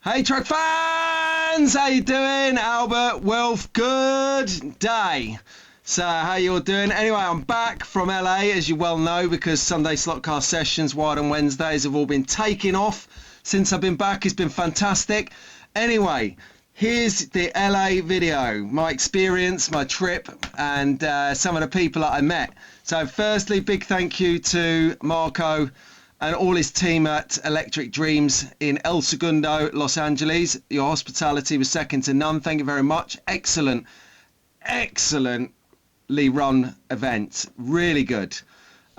Hey truck fans, how you doing? Albert, Wilf, good day. So how you all doing? Anyway, I'm back from LA, as you well know, because Sunday slot car sessions, Wild on Wednesdays, have all been taking off since I've been back. It's been fantastic. Anyway, here's the LA video, my experience, my trip, and some of the people that I met. So firstly, big thank you to Marco and all his team at Electric Dreams in El Segundo, Los Angeles. Your hospitality was second to none. Thank you very much. Excellently run event. Really good.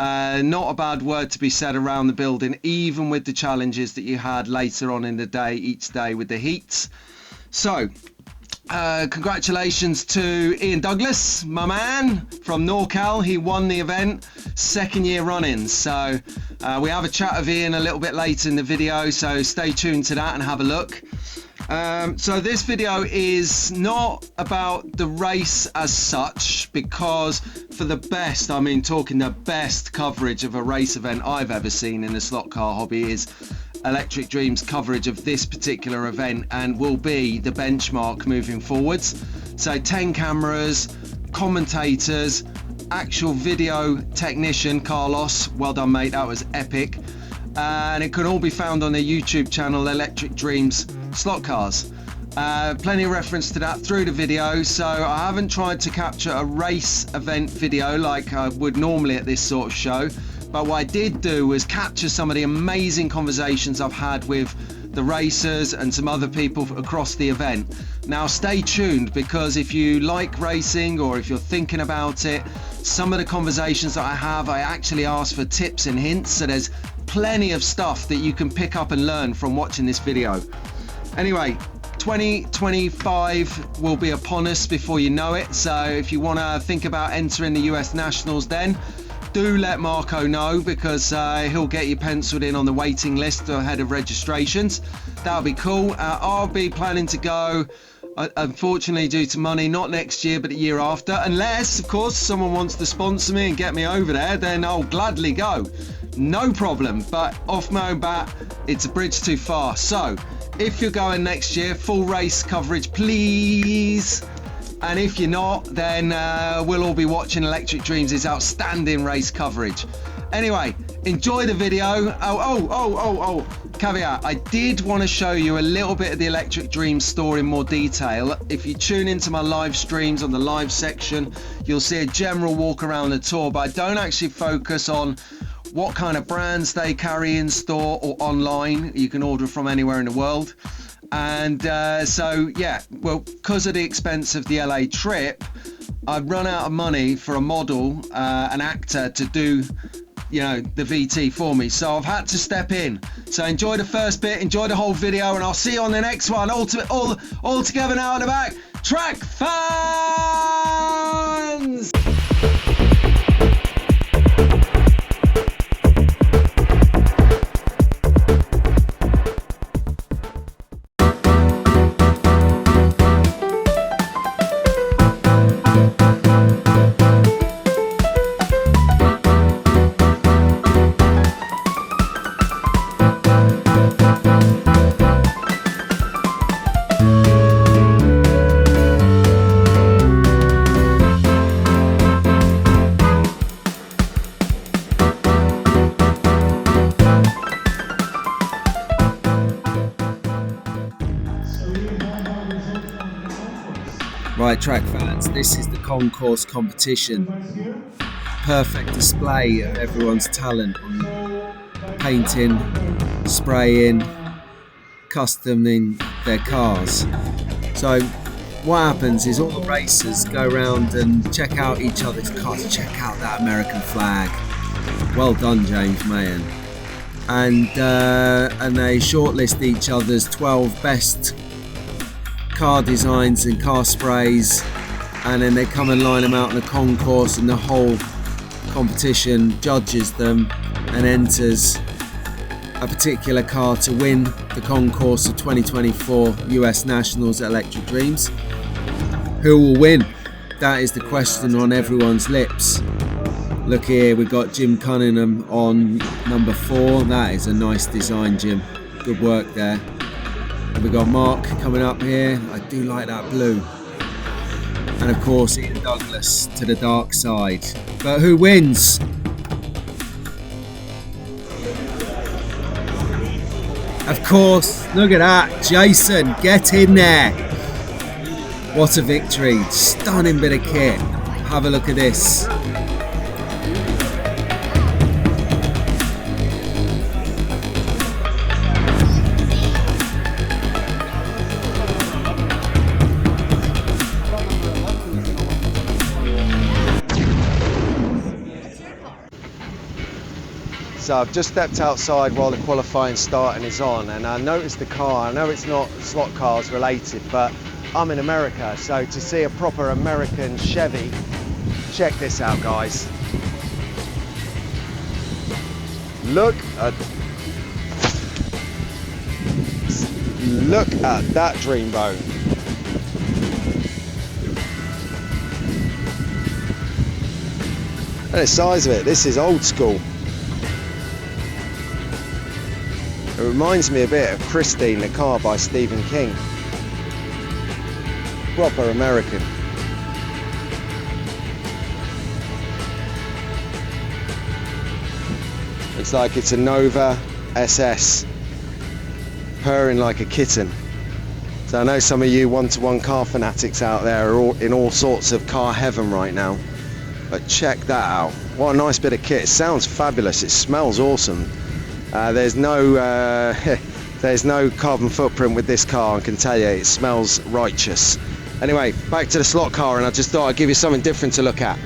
Not a bad word to be said around the building, even with the challenges that you had later on in the day, each day with the heats. So, congratulations to Ian Douglas, my man from NorCal. He won the event, second year running. So we have a chat with Ian a little bit later in the video, so stay tuned to that and have a look. So this video is not about the race as such, because for the best, I mean talking the best coverage of a race event I've ever seen in the slot car hobby is Electric Dreams coverage of this particular event, and will be the benchmark moving forwards. So 10 cameras, commentators, actual video technician Carlos, well done mate, that was epic. And it can all be found on their YouTube channel, Electric Dreams Slot Cars. Plenty of reference to that through the video, so I haven't tried to capture a race event video like I would normally at this sort of show, but what I did do was capture some of the amazing conversations I've had with the racers and some other people across the event. Now stay tuned, because if you like racing or if you're thinking about it, some of the conversations that I have, I actually ask for tips and hints, so there's plenty of stuff that you can pick up and learn from watching this video. Anyway, 2025 will be upon us before you know it, so if you want to think about entering the US Nationals, then do let Marco know, because he'll get you penciled in on the waiting list ahead of registrations. That'll be cool. I'll be planning to go, unfortunately due to money, not next year but the year after, unless of course someone wants to sponsor me and get me over there, then I'll gladly go, no problem. But off my own bat, it's a bridge too far. So if you're going next year, full race coverage please. And if you're not, then we'll all be watching Electric Dreams' outstanding race coverage. Anyway, enjoy the video. Caveat, I did want to show you a little bit of the Electric Dreams store in more detail. If you tune into my live streams on the live section, you'll see a general walk around the tour, but I don't actually focus on what kind of brands they carry in store or online. You can order from anywhere in the world. And so yeah, well, because of the expense of the LA trip, I've run out of money for a model, an actor to do, you know, the VT for me, so I've had to step in. So enjoy the first bit, enjoy the whole video, and I'll see you on the next one. All together now in the back, track fans. Right, track fans, this is the Concourse competition. Perfect display of everyone's talent on painting, spraying, customing their cars. So what happens is all the racers go around and check out each other's cars. Check out that American flag. Well done, James Mahan. And they shortlist each other's 12 best car designs and car sprays, and then they come and line them out in the concourse, and the whole competition judges them and enters a particular car to win the concourse of 2024 US Nationals at Electric Dreams. Who will win? That is the question on everyone's lips. Look here, we've got Jim Cunningham on number 4. That is a nice design, Jim. Good work there. And we've got Mark coming up here. I do like that blue. And of course Ian Douglas to the dark side. But who wins? Of course, look at that, Jason, get in there. What a victory, stunning bit of kit. Have a look at this. So I've just stepped outside while the qualifying starting is on, and I noticed the car. I know it's not slot cars related, but I'm in America, so to see a proper American Chevy, check this out, guys. Look at that dreamboat. And the size of it, this is old school. It reminds me a bit of Christine, the car by Stephen King. Proper American. Looks like it's a Nova SS, purring like a kitten. So I know some of you one-to-one car fanatics out there are all in all sorts of car heaven right now. But check that out. What a nice bit of kit. It sounds fabulous. It smells awesome. There's no carbon footprint with this car, I can tell you. It smells righteous. Anyway, back to the slot car, and I just thought I'd give you something different to look at.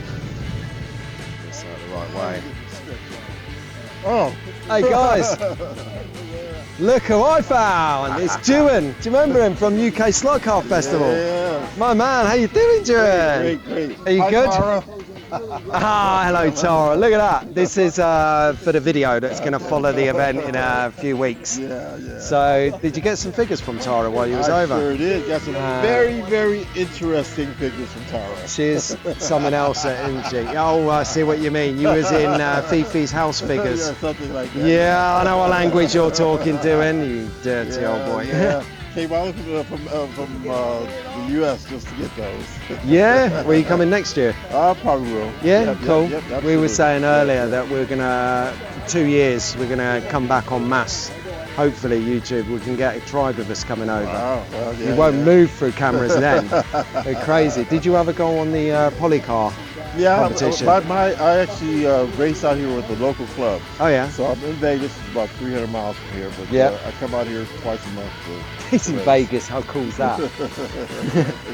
This out the right way. Oh, hey guys! Look who I found! It's Juan. Do you remember him from UK Slot Car Festival? Yeah. My man, how you doing, Juan? Great. Are you Hi, good? Tara. Hello Tara, look at that. This is for the video that's going to follow the event in a few weeks. Yeah. So, did you get some figures from Tara while you was over? I sure did. Got some very interesting figures from Tara. She's someone else, isn't she? Oh, I see what you mean. You was in Fifi's house figures. Yeah, something like that. Yeah, I know what language you're talking, doing, you dirty old boy. Yeah. Came out from the U.S. just to get those. Yeah? Were you coming next year? I probably will. Yeah, cool. Yep, we were saying earlier that we're going to, 2 years, we're going to come back en masse. Hopefully YouTube, we can get a tribe of us coming over. Wow, well, yeah, we won't move through cameras then. They're crazy. Did you ever go on the polycar competition? I actually race out here with the local club. Oh yeah? So I'm in Vegas, about 300 miles from here, but I come out here twice a month. He's in Vegas, how cool is that?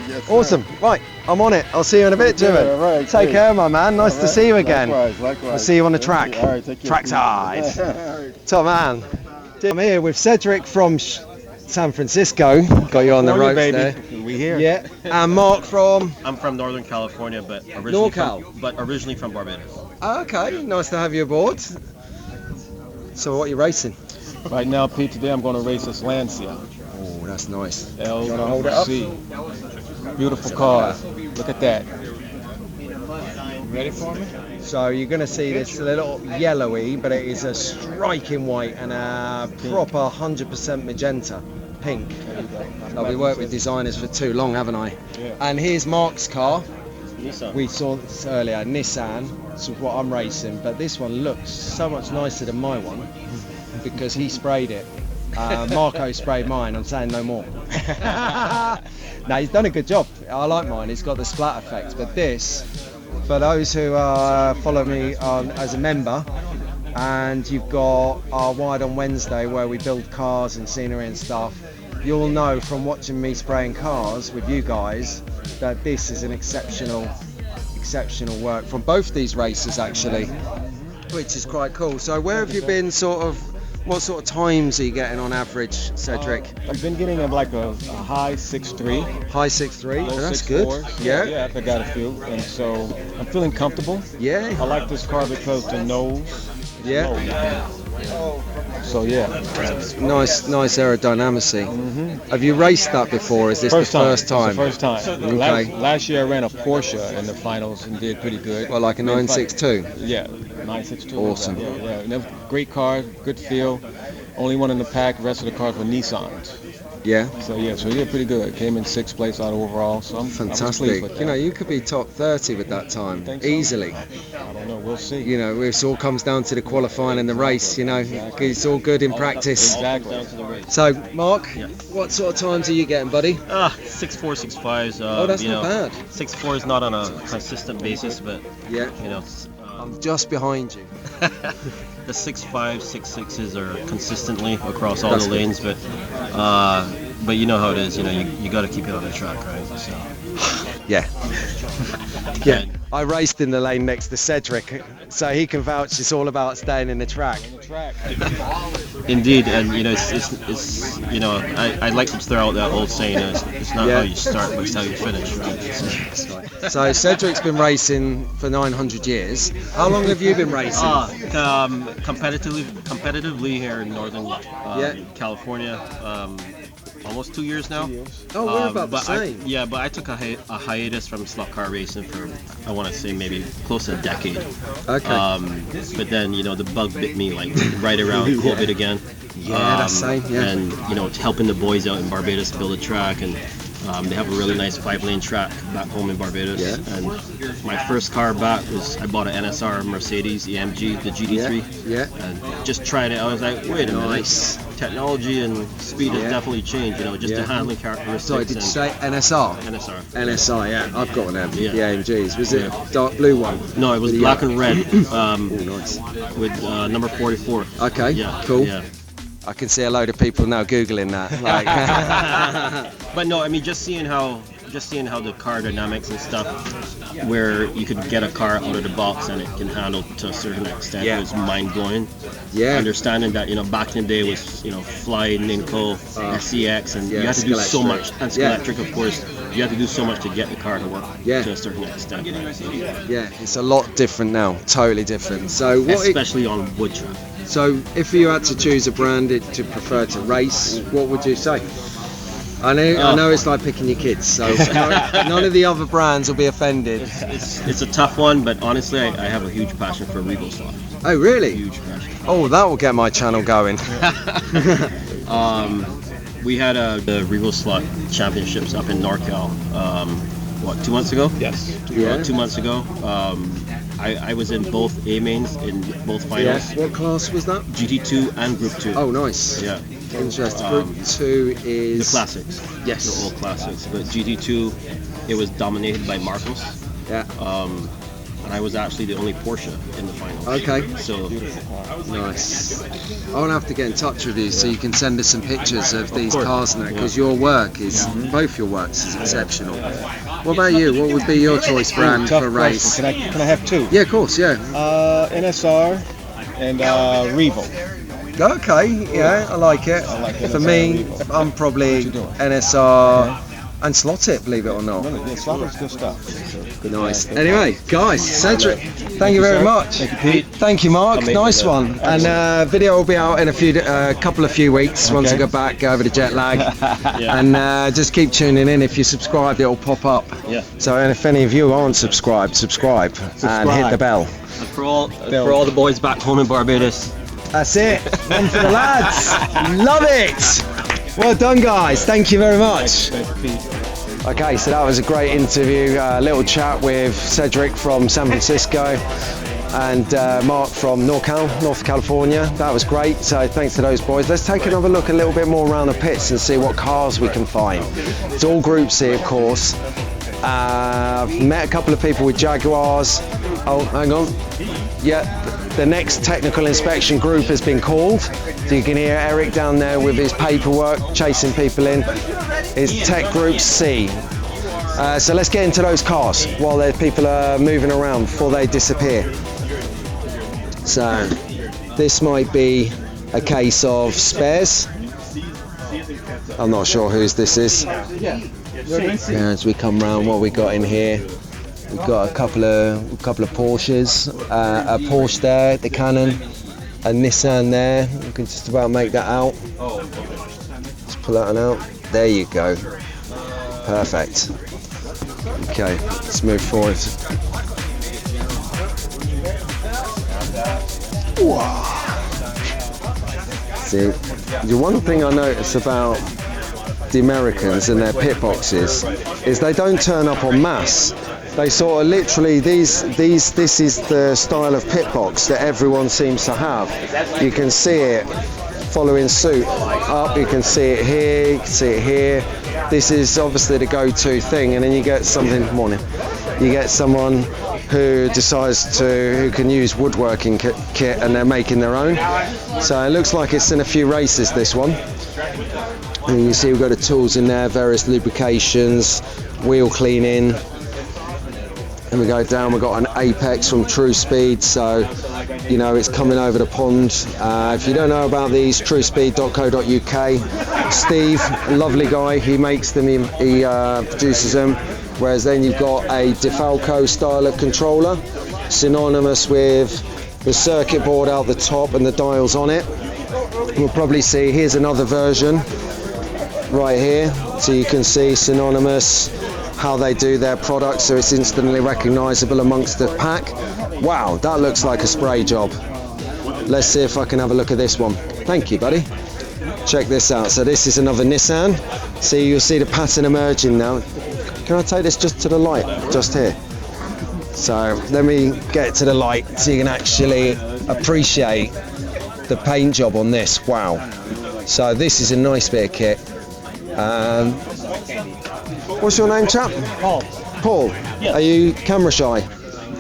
Yes, awesome, right, I'm on it. I'll see you in a bit, Jimmy. Right, take care, my man. Nice to see you again. Likewise. I'll see you on the track. All right, take care. Trackside. Top man. I'm here with Cedric from San Francisco. Got you on the ropes there. We here. Yeah. And Mark from? I'm from Northern California, but originally from Barbados. Okay, nice to have you aboard. So what are you racing? Right now, Pete, today I'm going to race this Lancia. Oh, that's nice. LC. Beautiful car. Look at that. Ready for me? So you're going to see this a little yellowy, but it is a striking white and a proper 100% magenta, pink. I've been working with designers for too long, haven't I? Yeah. And here's Mark's car. Nissan. We saw this earlier, Nissan. This is what I'm racing, but this one looks so much nicer than my one because he sprayed it. Marco sprayed mine. I'm saying no more. No, he's done a good job. I like mine. It's got the splat effect, but this. For those who follow me as a member, and you've got our Wired on Wednesday where we build cars and scenery and stuff, you'll know from watching me spraying cars with you guys that this is an exceptional work from both these races actually, which is quite cool. So where have you been what sort of times are you getting on average, Cedric? I've been getting like a high 6.3. High 6.3, Low that's 6.4. good. So, Yeah, I got a few, and so I'm feeling comfortable. yeah, I like this car because the nose is yeah. low. So yeah. Nice aerodynamicy. Have you raced that before? Is this the first time? It's the first time. Okay. Last year I ran a Porsche in the finals and did pretty good. Well, like a 962. Yeah, 962. Awesome. Yeah. And that was a great car, good feel. Only one in the pack. The rest of the cars were Nissans. Yeah. So yeah, so he did pretty good. Came in 6th place out of overall. So I was pleased Fantastic. with You know, that. you could be top 30 with that time, Think so? easily. I don't know. We'll see. You know, it all comes down to the qualifying and the race, you know. Exactly. It's all good in practice. Exactly. Down to the race. So, Mark, Yeah. what sort of times are you getting, buddy? 6'4", 6'5". Oh, that's you not know, bad. 6'4" is not on a consistent basis, but Yeah. you know, I'm just behind you. the 6'5", 6'6" are consistently across all That's the good. lanes, but you know how it is. You know, you got to keep it on the track, right? So. Yeah. Yeah. I raced in the lane next to Cedric, so he can vouch it's all about staying in the track. Indeed, and you know, it's you know, I like to throw out that old saying: it's not Yeah. how you start, but it's how you finish, right? So, That's right. So Cedric's been racing for 900 years. How long have you been racing? competitively here in Northern Yeah. California, almost 2 years now. Oh, we're about the but same. but I took a hiatus from slot car racing for, I want to say, maybe close to a decade. Okay. But then, you know, the bug bit me like right around COVID again. Yeah, that's same, yeah. And, you know, helping the boys out in Barbados to build a track, and they have a really nice 5-lane track back home in Barbados. Yeah. And my first car back was, I bought an NSR Mercedes EMG, the GT3. Yeah. And just tried it. I was like, wait a minute. Nice. Technology and speed has Yeah. definitely changed, you know, just the Yeah. handling characteristics. Sorry, did you and say NSR? NSR. NSR, yeah. I've got one of them. Yeah. The AMGs. Was it Yeah. dark blue one? No, it was With the black yellow? and red Oh, nice. with number 44. Okay, Yeah, cool. Yeah. I can see a load of people now Googling that. Like, But no, I mean, just seeing how the car dynamics and stuff, where you could get a car out of the box and it can handle to a certain extent, Yeah. was mind blowing. yeah. Understanding that, you know, back in the day was, you know, Fly, Ninco, SCX, and yeah, you had to do so Scalextric. much, and Yeah. Scalextric, of course, you had to do so much to get the car to work Yeah. to a certain extent, right? So, Yeah, it's a lot different now. Totally different. So what? especially on wood track. So if you had to choose a brand to prefer to race, what would you say? I know it's like picking your kids, so none of the other brands will be offended. It's a tough one, but honestly, I have a huge passion for Regal Slot. Oh, really? Huge passion. Oh, that will get my channel going. We had the Regal Slot Championships up in NorCal. 2 months ago? Yes. Yeah. 2 months ago. I was in both A mains in both finals. Yeah. What class was that? GT2 and Group 2. Oh, nice. Yeah. Interesting. Group 2 The is classics. Yes. The old classics. But GT2, it was dominated by Marcos. Yeah. And I was actually the only Porsche in the finals. Okay. So Nice. I want to have to get in touch with you so you can send us some pictures of these course. cars and that, because your work is, both your works is exceptional. What about you? What would be your choice brand Tough for a race? question. Can I have two? Yeah, of course, yeah. NSR and Revo. Okay, yeah, I like it. I like For NSR me, Revo. I'm probably What you doing? NSR and Slot.it, believe it or not. Yeah, Slotter's good stuff. Good Nice. brand. Anyway, guys, Cedric, thank you very sir. much. Thank you, Pete. Thank you, Mark. Amazing, Nice man. one. And video will be out in a couple of weeks once I Okay. go back, go over the jet lag. Yeah. And just keep tuning in. If you subscribe, it'll pop up. yeah. So, and if any of you aren't subscribed, subscribe and hit the bell. And for all the boys back home in Barbados, That's it. One for the lads. Love it. Well done, guys. Thank you very much. Thank you, Pete. Okay, so that was a great interview, a little chat with Cedric from San Francisco and Mark from North California. That was great, so thanks to those boys. Let's take another look a little bit more around the pits and see what cars we can find. It's all Group C, of course. I've met a couple of people with Jaguars. Oh, hang on. Yeah, the next technical inspection group has been called. So you can hear Eric down there with his paperwork, chasing people in. It's Tech Group C. So let's get into those cars while the people are moving around before they disappear. So this might be a case of spares. I'm not sure whose this is. Yeah, as we come round, what we got in here? We've got a couple of Porsches, a Porsche there, the Canon, a Nissan there. You can just about make that out. Just pull that one out. There you go. Perfect. Okay, let's move forward. Wow. See, the one thing I notice about the Americans and their pit boxes is they don't turn up en masse. They sort of literally, this is the style of pit box that everyone seems to have. You can see it following suit up, you can see it here, you can see it here. This is obviously the go-to thing, and then you get something, you get someone who decides who can use woodworking kit and they're making their own. So it looks like it's in a few races, this one. And you can see we've got the tools in there, various lubrications, wheel cleaning. And we go down, we've got an Apex from True Speed, so you know it's coming over the pond. If you don't know about these, truespeed.co.uk. Steve, a lovely guy, he makes them, he produces them. Whereas then you've got a Defalco style of controller, synonymous with the circuit board out the top and the dials on it. We'll probably see, here's another version right here, so you can see synonymous, how they do their product, so it's instantly recognizable amongst the pack. Wow, that looks like a spray job. Let's see if I can have a look at this one. Thank you, buddy. Check this out. So this is another Nissan. See, you'll see the pattern emerging now. Can I take this just to the light, just here? So let me get to the light so you can actually appreciate the paint job on this. Wow. So this is a nice bit of kit. What's your name, chap? Paul. Paul. Yes. Are you camera shy?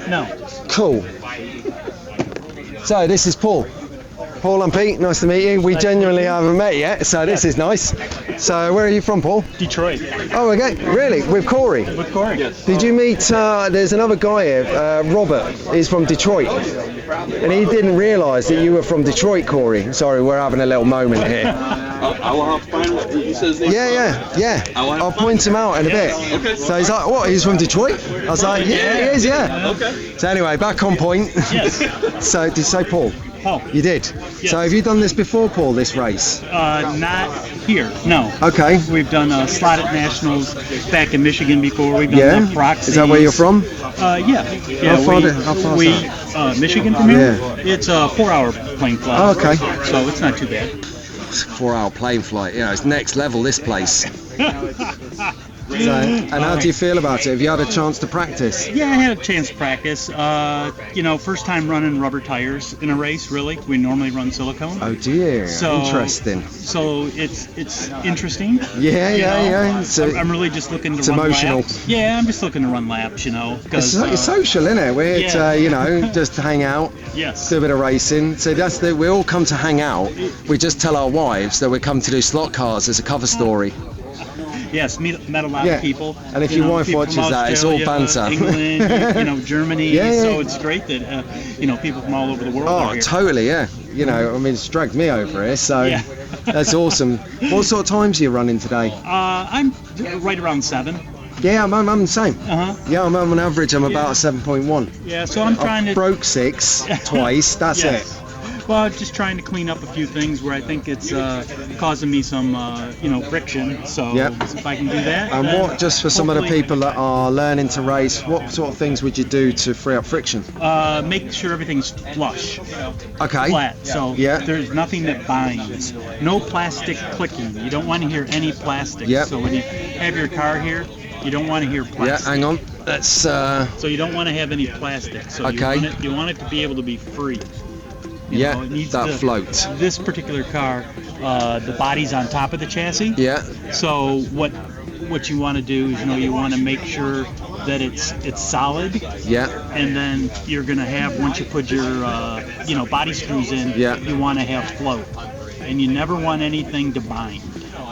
No. Cool. So this is Paul. Paul and Pete, nice to meet you. We genuinely haven't met yet, so this is nice. So where are you from, Paul? Detroit. Oh, okay. Really? With Corey? With Corey. Yes. Did you meet, there's another guy here, Robert, he's from Detroit. And he didn't realise that you were from Detroit, Corey. Sorry, we're having a little moment here. I will have fun. He says Yeah. I'll point him out in a bit. Okay. So he's like, what, he's from Detroit? I was like, yeah, he is, yeah. Okay. So anyway, back on point. Yes. So did you say Paul? Paul. You did? Yes. So have you done this before, Paul, this race? Not here. No. Okay. We've done Slot.it Nationals back in Michigan before. We've done Proxies. Is that where you're from? Yeah. How far is Michigan from here? Yeah. It's a 4-hour plane flight. Oh, okay. So it's not too bad. It's a 4-hour plane flight. You know, it's next level, this place. So, and how do you feel about it? Have you had a chance to practice? Yeah, I had a chance to practice. First time running rubber tires in a race, really. We normally run silicone. Oh dear, So, interesting. So it's interesting. Yeah. So I'm really just looking to it's run emotional. laps. Yeah, I'm just looking to run laps, because it's social, isn't it? We're Yeah. just to hang out, Yes. do a bit of racing. So we all come to hang out. We just tell our wives that we come to do slot cars as a cover story. Yes, met a lot of people. And if your wife people watches from that, it's all Australia, banter. England, Germany. Yeah. So it's great that people from all over the world are Oh, here. totally, yeah. I mean, it's dragged me over here, so Yeah. that's awesome. What sort of times are you running today? I'm right around 7. Yeah, I'm the same. Uh-huh. Yeah, I'm on average, I'm about 7.1. Yeah, so I'm trying to Broke 6 twice, that's Yes. it. Well, just trying to clean up a few things where I think it's causing me some, friction. So Yep. if I can do that. And then what, just for some of the hopefully, people that are learning to race, what sort of things would you do to free up friction? make sure everything's flush, Okay. flat. So Yeah. there's nothing that binds. No plastic clicking. You don't want to hear any plastic. Yep. So when you have your car here, you don't want to hear Yeah, plastic. hang on. Let's, So you don't want to have any plastic. So Okay. you want it to be able to be free. yeah, It needs that to float. This particular car, the body's on top of the chassis. Yeah, So what you want to do is you want to make sure that it's solid, yeah, and then you're gonna have, once you put your body screws in, Yeah. you want to have float, and you never want anything to bind.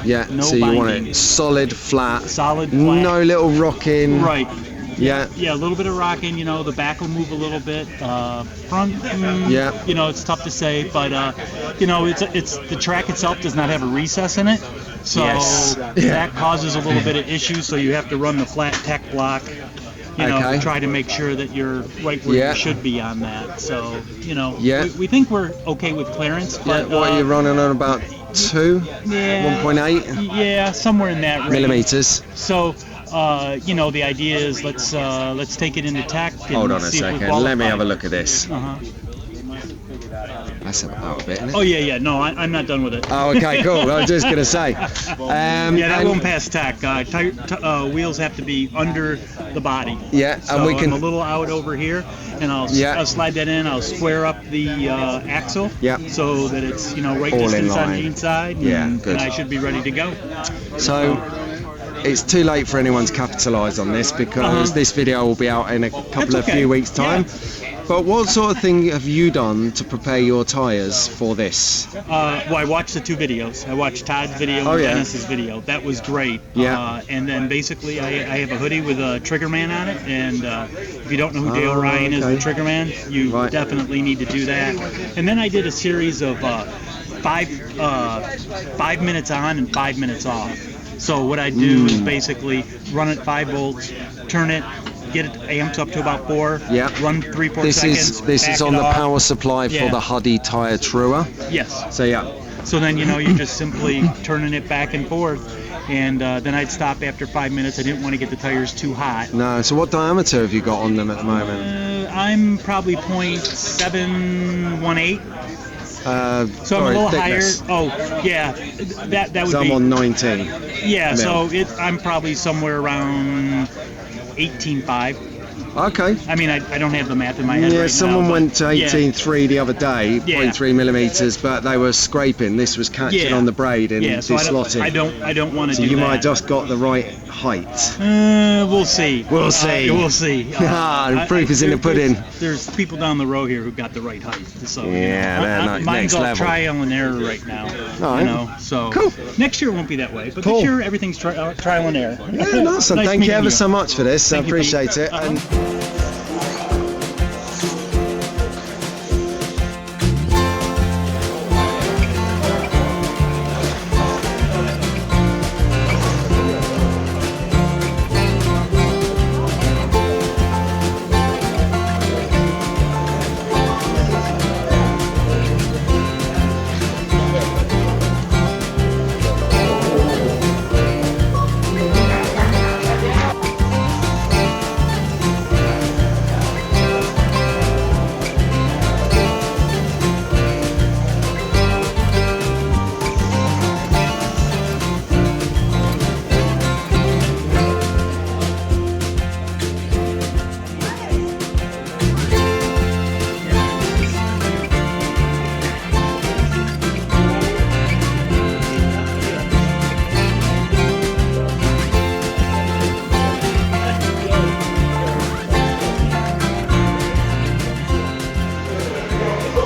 yeah. No So you want binding. it solid, flat, Solid, flat. no little rocking. Right. Yeah, Yeah, a little bit of rocking. The back will move a little bit. Front, Yeah. it's tough to say, but it's the track itself does not have a recess in it, so Yes. Yeah. that causes a little bit of issues. So you have to run the flat tech block. Okay. Try to make sure that you're right where Yeah. you should be on that. So Yeah. we think we're okay with clearance, yeah. but What are you running on, about 2? Yeah, 1.8 Yeah, somewhere in that range. millimeters? So, the idea is let's take it into tech. And Hold on a see if we second. Let me qualify. have a look at this. Uh-huh. That's out a bit, isn't it? Oh yeah. No, I'm not done with it. Oh, okay, cool. I was just gonna say. Yeah, that won't pass tech. Wheels have to be under the body. Yeah, So and we can. I'm a little out over here, and I'll slide that in. I'll square up the axle. Yeah. So that it's right All in distance on line. the inside. Yeah, and, good. And I should be ready to go. So it's too late for anyone to capitalise on this because this video will be out in a couple of few weeks' time. But what sort of thing have you done to prepare your tyres for this? Well, I watched the 2 videos. I watched Todd's video and Dennis's video. That was great. Yeah. And then basically I have a hoodie with a Triggerman on it. And if you don't know who Dale Ryan is, the Triggerman, you definitely need to do that. And then I did a series of 5 minutes on and 5 minutes off. So what I do is basically run it 5 volts, turn it, get it amped up to about 4, run 3-4 seconds. This is on the power supply for the Huddy tyre Truer. Yes. So So then you're just simply turning it back and forth, and then I'd stop after 5 minutes. I didn't want to get the tires too hot. No. So what diameter have you got on them at the moment? I'm probably 0.718. So I'm a little thickness. higher. Oh yeah, that would So be. I'm on 19. Yeah, mil. so I'm probably somewhere around 18.5. Okay. I mean, I don't have the math in my head right now. Someone but went to 18.3 the other day, Yeah. 0.3 millimeters, but they were scraping. This was catching on the braid and so dislotting. I don't want to So do you that. might have just got the right height. We'll see. We'll see. We'll see. The proof is in the pudding. There's people down the row here who got the right height. So they're mine's next all level. trial and error right now. Right. So Cool. next year won't be that way, but Cool. this year everything's trial and error. Yeah, nice. And Nice thank you meeting ever you. so much for this. Thank I you, Pete. appreciate it.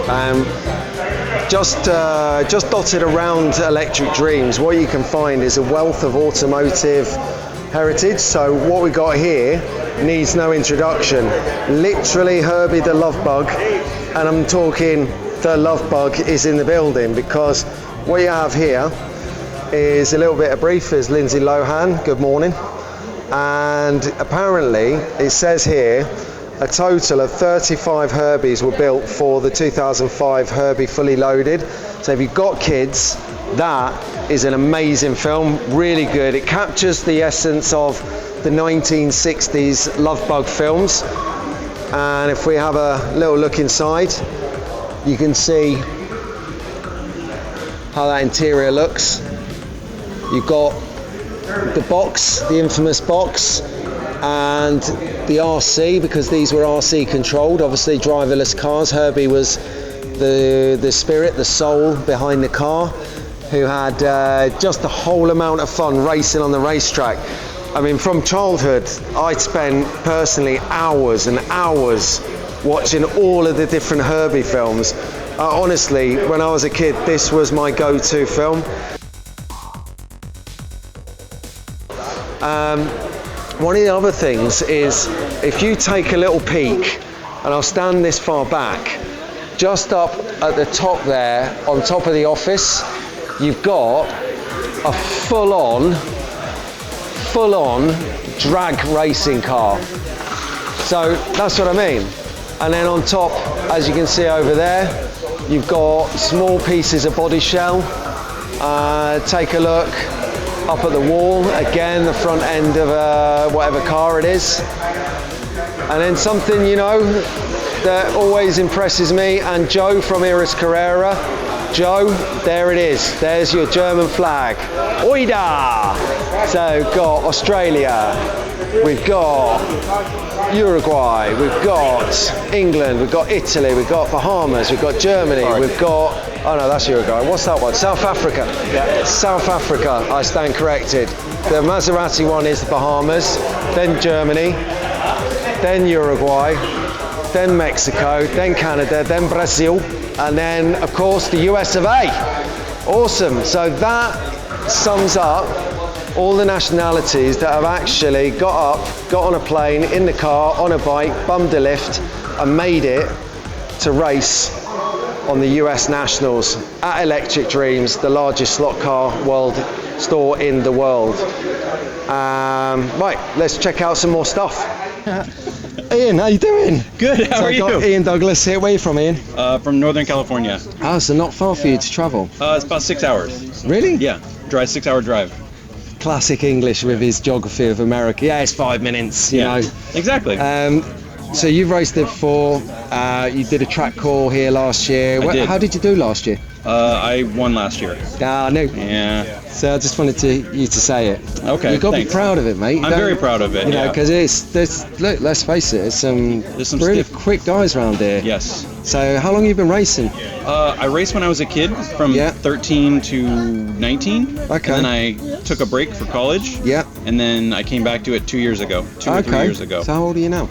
And just dotted around Electric Dreams, what you can find is a wealth of automotive heritage. So what we got here needs no introduction. Literally Herbie the Love Bug, and I'm talking the Love Bug is in the building, because what you have here is a little bit of brief. Is Lindsay Lohan, good morning. And apparently it says here a total of 35 Herbies were built for the 2005 Herbie Fully Loaded. So if you've got kids, that is an amazing film, really good. It captures the essence of the 1960s Love Bug films. And if we have a little look inside, you can see how that interior looks. You've got the box, the infamous box, and the RC, because these were RC controlled, obviously driverless cars. Herbie was the spirit, the soul behind the car, who had just the whole amount of fun racing on the racetrack. I mean, from childhood, I'd spent personally hours and hours watching all of the different Herbie films. Honestly, when I was a kid, this was my go-to film. One of the other things is, if you take a little peek, and I'll stand this far back, just up at the top there, on top of the office, you've got a full-on drag racing car. So that's what I mean. And then on top, as you can see over there, you've got small pieces of body shell. Take a look up at the wall, again the front end of whatever car it is. And then something, you know, that always impresses me, and Joe from Iris Carrera. Joe, there it is. There's your German flag. Oida! So we've got Australia, we've got Uruguay, we've got England, we've got Italy, we've got Bahamas, we've got Germany, we've got, oh no, that's Uruguay. What's that one? South Africa. South Africa, I stand corrected. The Maserati one is the Bahamas, then Germany, then Uruguay, then Mexico, then Canada, then Brazil, and then of course the US of A. Awesome. So that sums up all the nationalities that have actually got up, got on a plane, in the car, on a bike, bummed a lift, and made it to race on the US Nationals at Electric Dreams, the largest slot car world store in the world. Right, let's check out some more stuff. Ian, how you doing? Good, how are you? Got Ian Douglas here. Where are you from, Ian? From Northern California. Oh, so not far for you to travel. It's about 6 hours. Really? Yeah, 6-hour drive. Classic English with his geography of America. Yeah, it's 5 minutes, you know. Exactly. So you've raced there before. You did a track call here last year. I did. How did you do last year? I won last year. Ah, no. Yeah. So I just wanted you to say it. Okay, You've got to be thanks. proud of it, mate. I'm very proud of it, You know, yeah. because look, let's face it, there's some really stiff- quick guys around here. Yes. So how long have you been racing? I raced when I was a kid, from 13 to 19. Okay. And then I took a break for college. Yeah. And then I came back to it 2 years ago. 2 or 3 years ago. So how old are you now?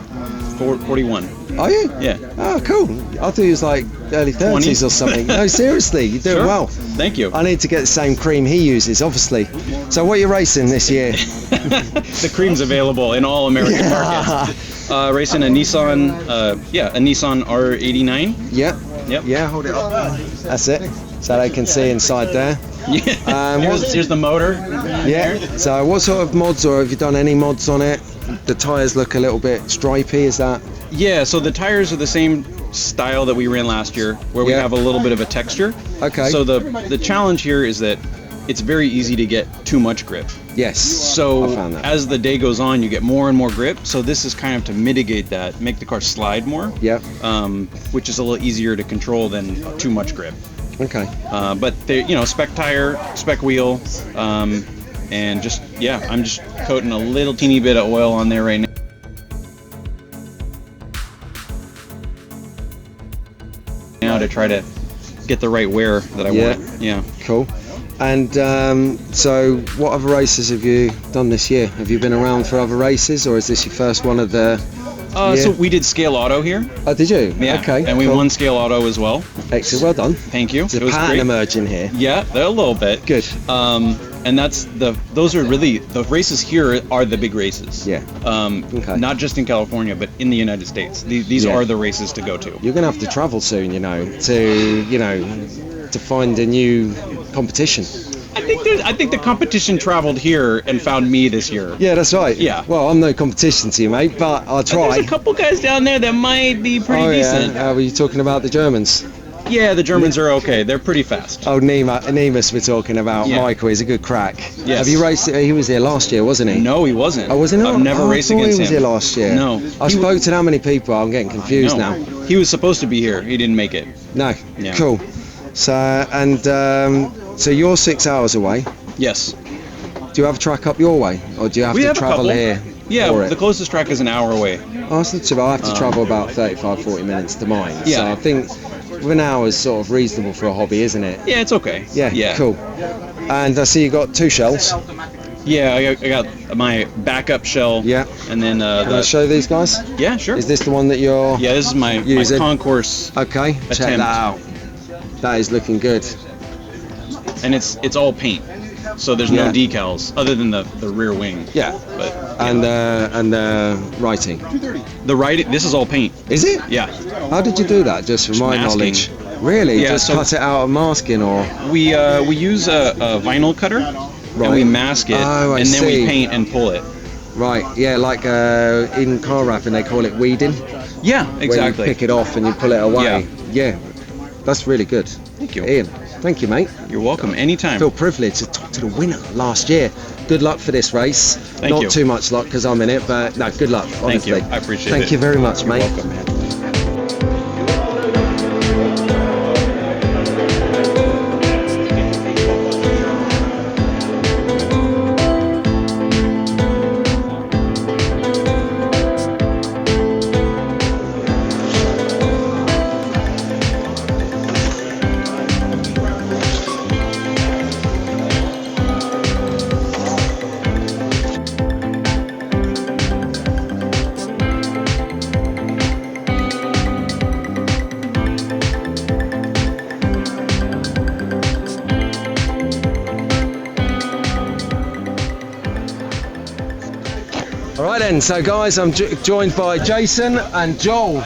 41. Are you? Yeah. Oh, cool. I thought he was like early 30s 20? or something. No, seriously, you're doing Sure. well. Thank you. I need to get the same cream he uses, obviously. So what are you racing this year? The cream's available in all American markets. Racing a Nissan, a Nissan R89. Yeah. Yep. Yeah, hold it up. That's it. So they can see inside there. Yeah. Here's the motor. Yeah. So what sort of mods, or have you done any mods on it? The tyres look a little bit stripy, is that? Yeah, so the tires are the same style that we ran last year, where we Yeah. have a little bit of a texture. Okay. So the challenge here is that it's very easy to get too much grip. Yes. So I found that. as the day goes on, you get more and more grip. So this is kind of to mitigate that, make the car slide more. Yeah. Which is a little easier to control than too much grip. Okay. But they, spec tire, spec wheel, and just I'm just coating a little teeny bit of oil on there right now to try to get the right wear that I want. Yeah. Cool. And so what other races have you done this year? Have you been around for other races, or is this your first one of the So we did Scale Auto here. Oh, did you? Yeah. Okay. And we cool. won Scale Auto as well. Excellent. Well done. Thank you. There's It a was pattern great. emerging here. Yeah, a little bit. Good. And those are really, the races here are the big races. Yeah. Okay. Not just in California, but in the United States. These Yeah. are the races to go to. You're going to have to travel soon, to find a new competition. I think the competition traveled here and found me this year. Yeah, that's right. Yeah. Well, I'm no competition to you, mate, but I'll try. There's a couple guys down there that might be pretty decent. Yeah. Were you talking about the Germans? Yeah, the Germans are okay. They're pretty fast. Oh, Nemus we're talking about. Yeah. Michael, he's a good crack. Yes. Have you raced? He was here last year, wasn't he? No, he wasn't. Oh, was he not? I've never raced I thought against he was him. here last year. No. I spoke to that many people, I'm getting confused now. He was supposed to be here. He didn't make it. No. Yeah. Cool. So, and so you're 6 hours away. Yes. Do you have a track up your way, or do you have We to have a travel couple. here? Yeah, for it? the closest track is an hour away. Oh, that's not too bad. I have to travel about 35-40 minutes to mine. Yeah. So I think an hour is sort of reasonable for a hobby, isn't it? Yeah, it's okay. Yeah. Cool. And I see you got 2 shells. Yeah, I got my backup shell. Yeah. And then Can I show these guys? Yeah, sure. Is this the one that you're? Yeah, this is my using? Concourse, Okay. Check Attempt. that out. That is looking good. and it's all paint. So there's Yeah. no decals other than the rear wing. Yeah. But And writing. the right, this is all paint. Is it? Yeah. How did you do that? Just from my masking. knowledge. Really? Yeah, Just so- cut it out of masking, or? We use a vinyl cutter Right. and we mask it, Oh, I and then see. we paint and pull it. Right. Yeah. Like in car wrapping, they call it weeding. Yeah, Where you exactly. pick it off and you pull it away. Yeah. That's really good. Thank you. Ian, thank you, mate. You're welcome. Anytime. I feel privileged to talk to the winner last year. Good luck for this race. Thank Not you. too much luck because I'm in it, but no, good luck, honestly. Thank you. I appreciate it. Thank you very much, You're mate. welcome, man. Right then, so guys, I'm joined by Jason and Joel.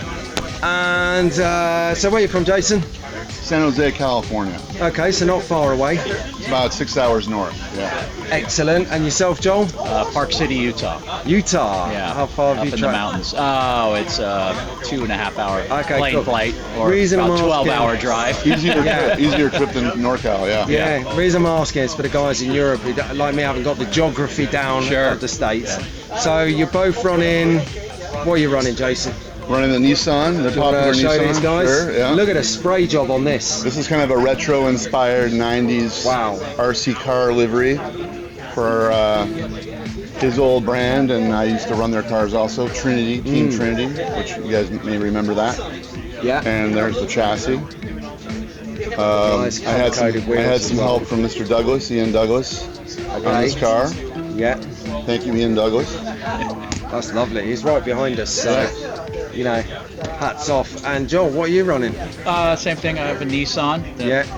And so where are you from, Jason? San Jose, California. Okay, so not far away. It's about 6 hours north. Yeah. Excellent. And yourself, Joel? Park City, Utah. Utah. Yeah. How far have up you in traveled? the mountains. Oh, it's a 2.5 hour plane cool. flight, or Reason about I'm 12-hour asking- drive. Easier trip than NorCal, yeah. Yeah, the reason I'm asking is for the guys in Europe who, like me, haven't got the geography down Sure. of the States. So you're both running, what are you running, Jason? Running the Nissan, the Do you want popular to show Nissan. these guys? Sure, yeah. Look at the spray job on this. This is kind of a retro-inspired 90s Wow. RC car livery for his old brand, and I used to run their cars also, Trinity, Team Trinity, which you guys may remember that. Yeah. And there's the chassis. Nice I had color-coded some, wheels I had as some well. help from Mr. Douglas, Ian Douglas, on this car. Yeah, Thank you, Ian Douglas. that's lovely. He's right behind us, so, you know, hats off. And Joel, what are you running? Same thing. I have a Nissan.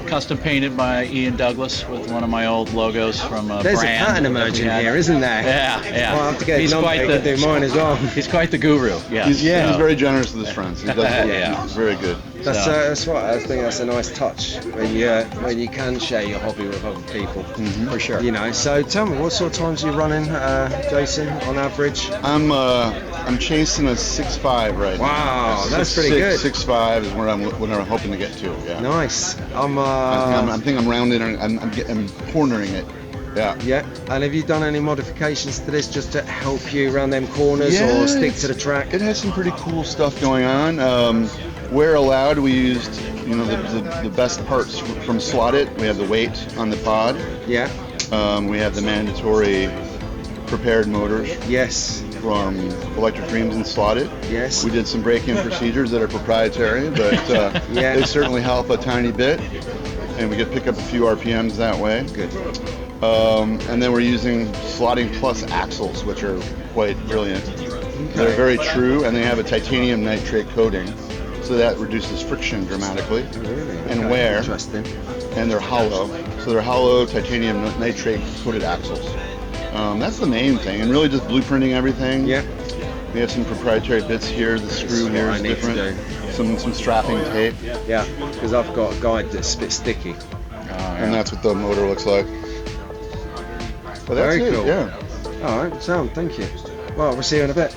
Custom painted by Ian Douglas with one of my old logos from a There's brand. a pattern that we emerging had. here, isn't there? Yeah. Well, I'll have to get He's his number, quite he can do mine as well. He's quite the guru. Yes. He's very generous with his friends. He does Yeah. He's very good. That's right. I think that's a nice touch when you can share your hobby with other people. For sure. You know. So tell me, what sort of times are you running, Jason, on average? I'm chasing a 6.5 right now. Wow, that's pretty good. 6.5 is where I'm hoping to get to. Yeah. Nice. I think I'm rounding. I'm cornering it. Yeah. Yeah. And have you done any modifications to this just to help you around them corners or stick to the track? It has some pretty cool stuff going on. Where allowed, we used the best parts from Slot.it. We have the weight on the pod. Yeah. We have the mandatory prepared motors Yes. from Electric Dreams and Slot.it. Yes. We did some break-in procedures that are proprietary, but they certainly help a tiny bit, and we get pick up a few RPMs that way. Good. And then we're using slotting plus axles, which are quite brilliant. They're very true, and they have a titanium nitrate coating, so that reduces friction dramatically and wear. Interesting. And they're hollow, so they're hollow titanium nitrate coated axles. That's the main thing, and really just blueprinting everything. Yeah. We have some proprietary bits here. The screw what here I is need to different. Some strapping tape, Yeah. Because I've got a guide that's a bit sticky. and that's what the motor looks like. But that's Very it, cool. yeah. All right. Sound. Thank you. Well, we'll see you in a bit.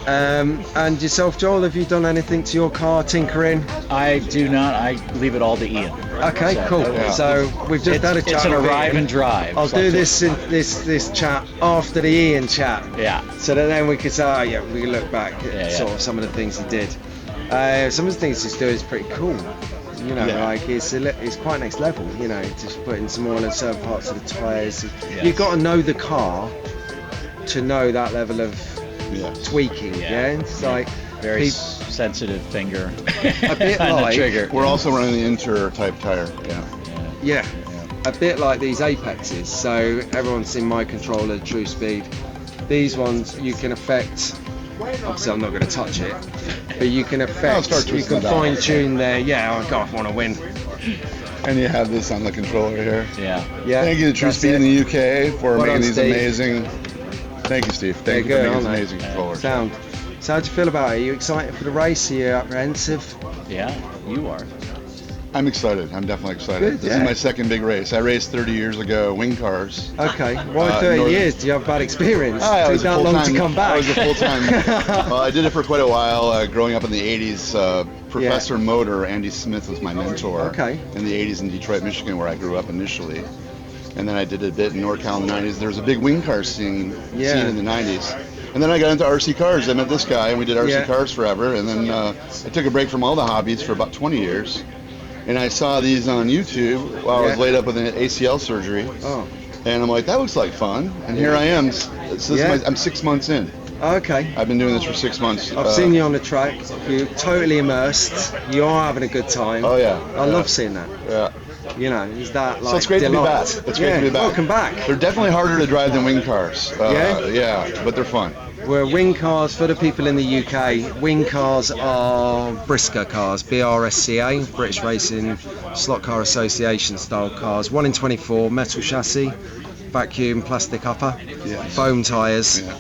And yourself, Joel, have you done anything to your car, tinkering? I do not. I leave it all to Ian. Okay, cool. Yeah. So we've just had a chat. It's an with arrive Ian. and drive. I'll so do it's this chat after the Ian chat. Yeah. So that then we could say, oh yeah, we can look back at Yeah, sort of some of the things he did. Some of the things he's doing is pretty cool. You know, Yeah. like it's quite next level. You know, just putting some oil in certain parts of the tyres. Yes. You've got to know the car to know that level of Yes. tweaking. Yeah, it's like Very peop- sensitive finger. A bit on like- the trigger. We're also running the Inter type tire. Yeah. Yeah, a bit like these Apexes. So everyone's seen my controller, True Speed. These ones you can affect. Obviously, I'm not going to touch it, but you can affect. start You twisting can it out. fine tune there. Yeah, oh God, I want to win. And you have this on the controller here. Yeah. Yeah. Thank you to True that's Speed it. in the UK for Well making done, these Steve. amazing. Thank you, Steve. Thank you They're for good, making aren't these they? amazing controllers. Sound. So how do you feel about it? Are you excited for the race? Are you apprehensive? Yeah. You are. I'm excited. I'm definitely excited. Good, This yeah. is my second big race. I raced 30 years ago, wing cars. Okay. Why 30 Northern- years? Do you have bad experience? I Took was a that long to come back. I was a full-time. Well, I did it for quite a while. Growing up in the 80s, Professor Motor, Andy Smith was my mentor. Okay. In the 80s in Detroit, Michigan, where I grew up initially. And then I did a bit in NorCal in the 90s. There was a big wing car scene in the 90s. And then I got into RC cars. I met this guy, and we did RC cars forever. And then I took a break from all the hobbies for about 20 years. And I saw these on YouTube while I was laid up with an ACL surgery. Oh. And I'm like, that looks like fun. And here I am. I'm 6 months in. Okay. I've been doing this for 6 months. I've seen you on the track. You're totally immersed. You are having a good time. Oh, yeah. I love seeing that. Yeah. You know, is that like So it's great delight? to be back. It's great to be back. Welcome back. They're definitely harder to drive than wing cars. Yeah, but they're fun. Where wing cars, for the people in the UK, wing cars are Brisker cars, BRSCA, British Racing Slot Car Association style cars. 1 in 24, metal chassis, vacuum plastic upper, Yes. foam tyres, Yeah.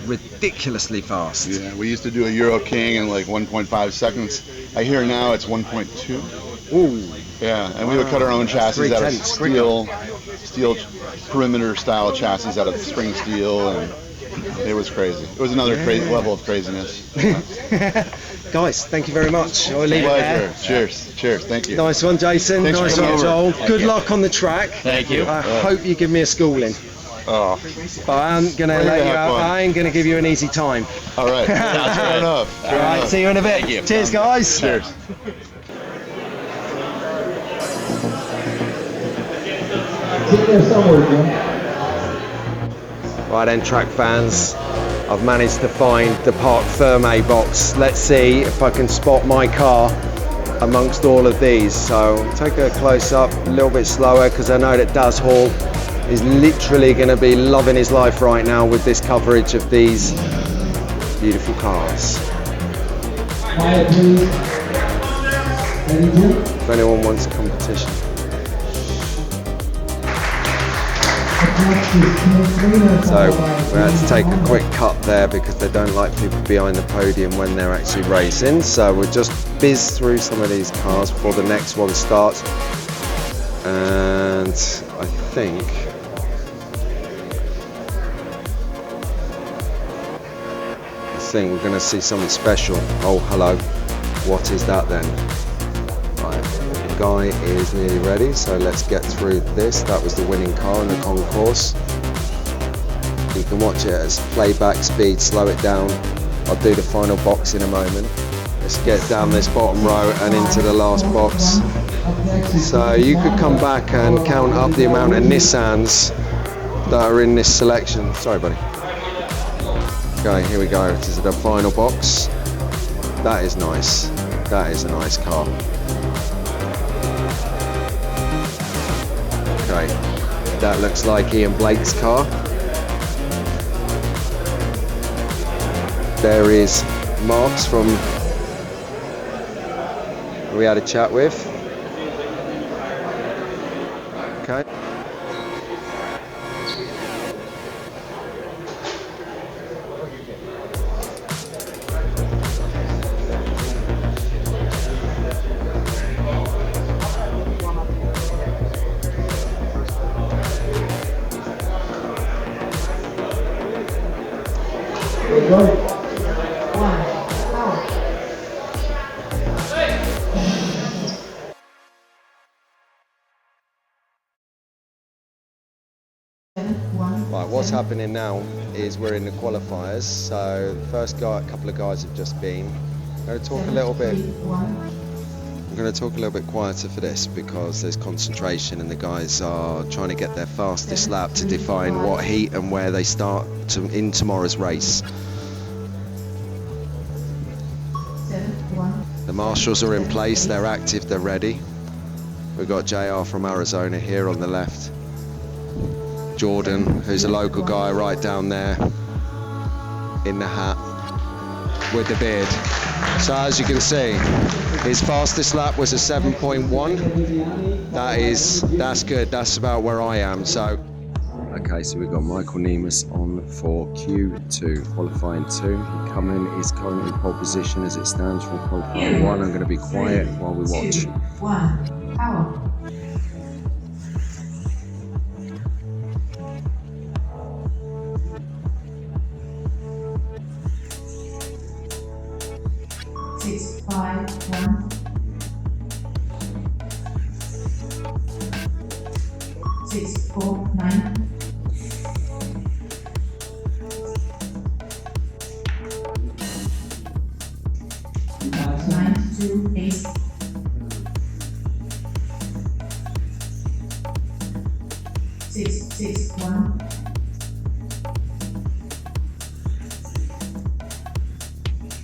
ridiculously fast. Yeah, we used to do a Euro King in like 1.5 seconds. I hear now it's 1.2. Ooh. Yeah, and we would cut our own chassis out of steel perimeter style chassis out of spring steel, and it was crazy. It was another crazy level of craziness. Guys, thank you very much. I'll leave it there. Cheers. Cheers. Thank you. Nice one, Jason. Thanks nice for one, coming Joel. over. Good luck on the track. Thank you. I hope you give me a schooling. Oh. But I ain't gonna let you out. I ain't gonna give you an easy time. All right. Fair enough. All right. See you in a bit. Thank you. Cheers, guys. Cheers. Right then, track fans, I've managed to find the Parc Ferme box. Let's see if I can spot my car amongst all of these. So take a close up, a little bit slower, because I know that Daz Hall is literally going to be loving his life right now with this coverage of these beautiful cars. If anyone wants a competition. So we had to take a quick cut there because they don't like people behind the podium when they're actually racing. So we'll just bizz through some of these cars before the next one starts. And I think we're going to see something special. Oh, hello. What is that then? Right, the guy is nearly ready, so let's get through this. That was the winning car in the Concourse. You can watch it as playback speed, slow it down. I'll do the final box in a moment. Let's get down this bottom row and into the last box. So you could come back and count up the amount of Nissans that are in this selection. Sorry, buddy. Okay, here we go. This is the final box. That is nice. That is a nice car. Okay, that looks like Ian Blake's car. There is Marks from we had a chat with. Okay. Right, what's happening now is we're in the qualifiers. So the first guy, a couple of guys have just been. I'm going to talk a little bit quieter for this because there's concentration and the guys are trying to get their fastest lap to define what heat and where they start in tomorrow's race. The marshals are in place, they're active, they're ready. We've got JR from Arizona here on the left. Jordan, who's a local guy right down there in the hat with the beard. So as you can see, his fastest lap was a 7.1. That's good, that's about where I am. So okay, so we've got Michael Nemus on for Q2, qualifying 2. He is currently in pole position as it stands from qualifying 1. I'm going to be quiet while we watch. 2, 1, power. Six, 5, 1. 6, 4, 9. 9, 2, 8. 6, 6, 1.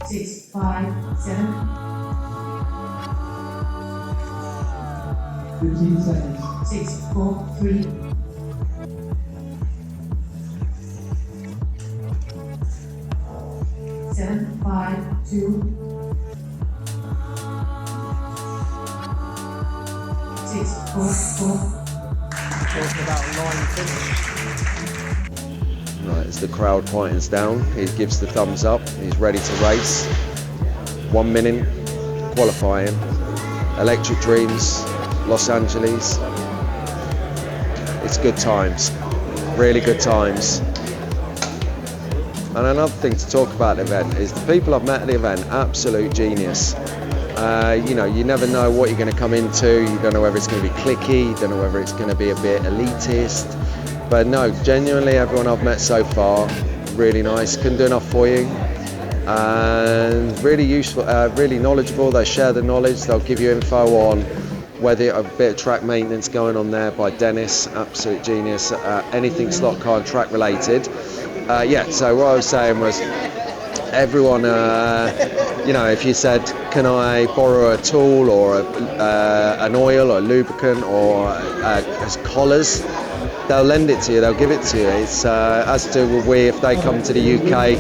6, 5, 7. 15 seconds. 6, 4, 3. 7, 5, 2. 6, 4, 4. talking about line finish. Right, as the crowd quietens down, he gives the thumbs up. He's ready to race. 1 minute qualifying. Electric Dreams, Los Angeles. It's good times, really good times. And another thing to talk about the event is the people I've met at the event, absolute genius. You know, you never know what you're going to come into. You don't know whether it's going to be cliquey, you don't know whether it's going to be a bit elitist. But no, genuinely everyone I've met so far, really nice, couldn't do enough for you. And really useful, really knowledgeable. They share the knowledge, they'll give you info on whether a bit of track maintenance going on there by Dennis, absolute genius, anything slot car and track related. Yeah, so what I was saying was everyone, you know, if you said, can I borrow a tool or an oil or lubricant or collars, they'll lend it to you, they'll give it to you. It's as to will we if they come to the UK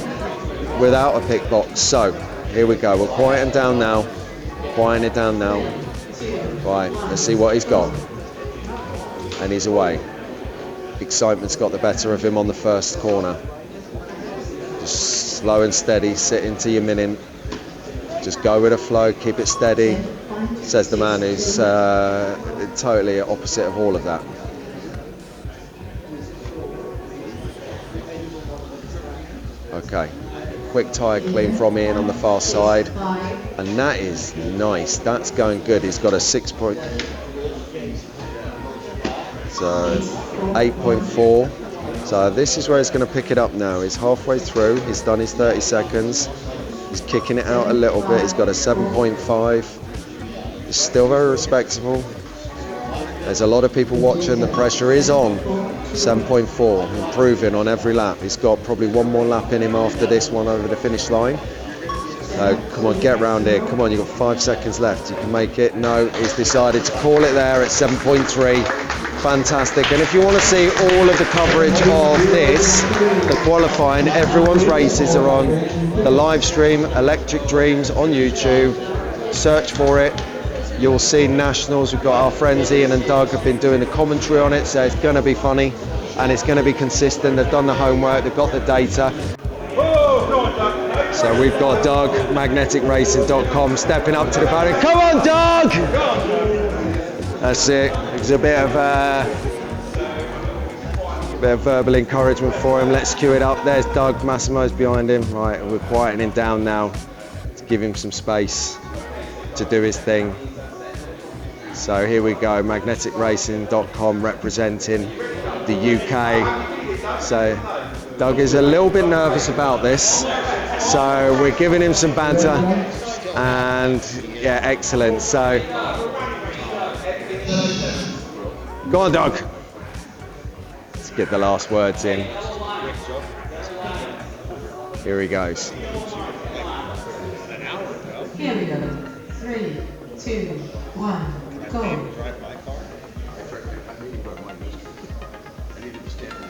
without a pick box. So here we go, we're quieting down now, quieting it down now. Right, let's see what he's got. And he's away. Excitement's got the better of him on the first corner. Just slow and steady, sit into your minute. Just go with the flow, keep it steady, says the man who's totally opposite of all of that. Okay, quick tyre clean from Ian on the far side, and that is nice, that's going good. He's got a 6.4, so 8.4. So this is where he's going to pick it up now. He's halfway through, he's done his 30 seconds, he's kicking it out a little bit, he's got a 7.5, it's still very respectable. There's a lot of people watching, the pressure is on. 7.4, improving on every lap. He's got probably one more lap in him after this one over the finish line. So come on, get round here, come on, you've got 5 seconds left, you can make it. No, he's decided to call it there at 7.3. Fantastic. And if you want to see all of the coverage of this, the qualifying, everyone's races are on the live stream, Electric Dreams on YouTube. Search for it. You'll see nationals. We've got our friends Ian and Doug have been doing the commentary on it, so it's going to be funny and it's going to be consistent. They've done the homework, they've got the data. So we've got Doug, magneticracing.com, stepping up to the batting. Come on, Doug! That's it. It's a bit of verbal encouragement for him. Let's cue it up. There's Doug. Massimo's behind him. Right, we're quieting him down now to give him some space to do his thing. So here we go. Magneticracing.com representing the UK. So Doug is a little bit nervous about this. So we're giving him some banter, and yeah, excellent. So. Go on, Doug. Let's get the last words in. Here he goes. Here we go. 3, 2, 1, go.